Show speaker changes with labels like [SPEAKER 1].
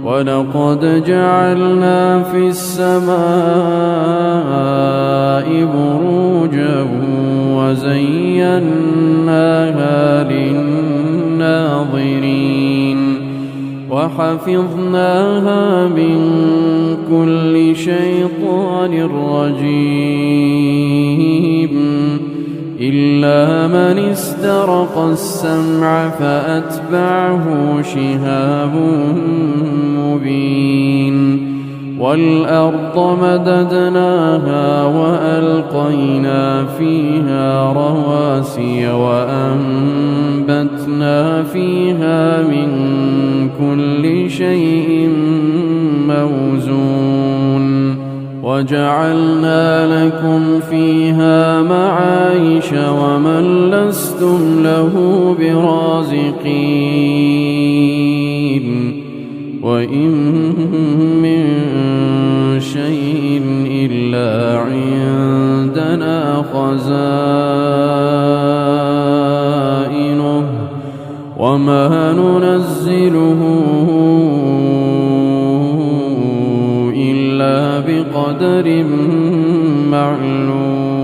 [SPEAKER 1] ولقد جعلنا في السماء بروجا وزيناها للناظرين وحفظناها من كل شيطان رجيم إلا من استرق السمع فأتبعه شهاب مبين والأرض مددناها وألقينا فيها رواسي وأنبتنا فيها من كل شيء موزون وجعلنا لكم فيها معايش ومن لستم له برازقين وإن من شيء إلا عندنا خزائنه وما ننزله إلا بقدر معلوم